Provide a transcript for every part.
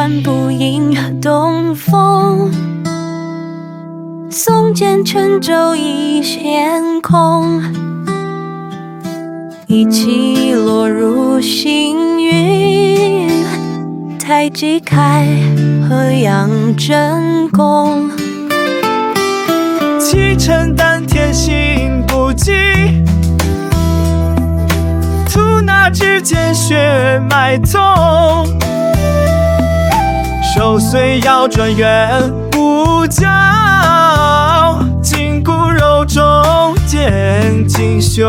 乱不应东风。松间乘舟一线空，一起落入星云。太极开，河阳真功。气沉丹田心不急，吐纳指尖血脉通。手虽腰转圆无角，筋骨肉中见精雄。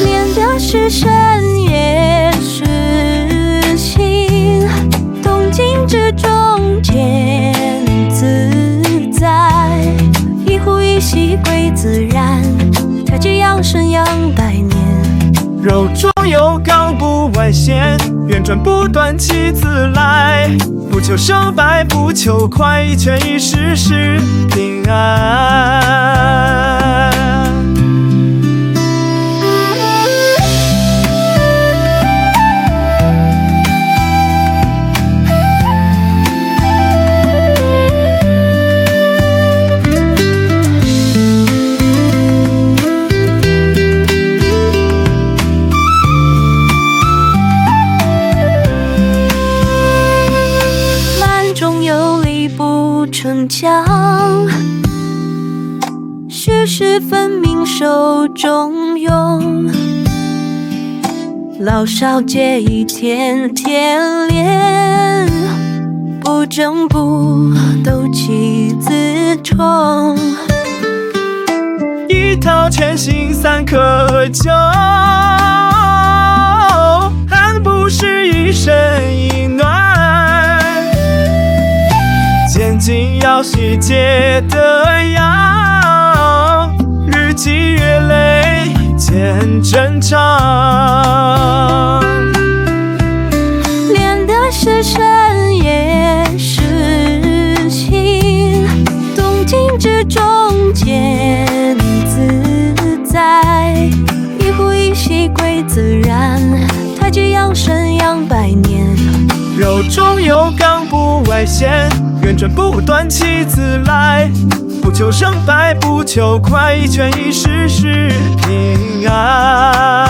练的是身也是心，动静之中见自在。一呼一吸归自然，太极养生养百年。肉中有刚不外显，圆转不断气自来。不求胜败不求快，一拳一式是平安。成江，世事分明手中用。老少皆宜天天练，不争不斗气自冲。一套全新3颗酒，寒不是一身一暖。渐进要细节的要，日积月累见真章。练的是身也是心，动静之中见自在。一呼一吸归自然，太极养生养百年。肉中有刚不外显，圆转不断气自来。不求胜败不求快，一拳一式是平安。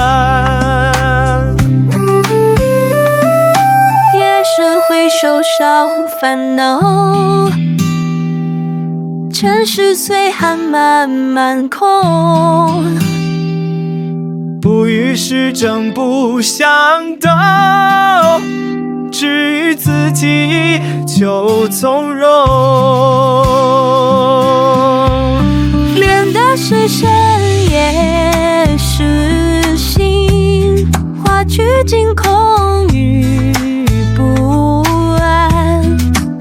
夜深回首少烦恼，尘世岁寒漫漫空。不与世争不相斗，至于自己就从容。练的是身也是心，化去惊恐与不安。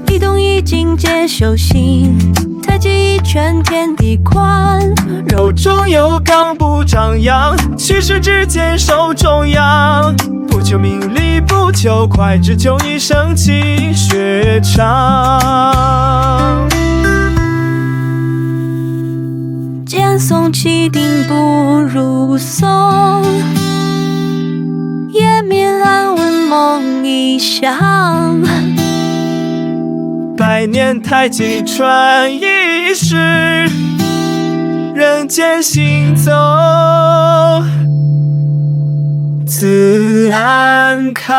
一动一静皆修行，太极一拳天地宽。肉中有刚不张扬，虚实之间手中央。不求名利不求快，只求一生气血长。剑松气定不如松，夜眠安稳梦一乡。百年太极传一世，人间行走自安康。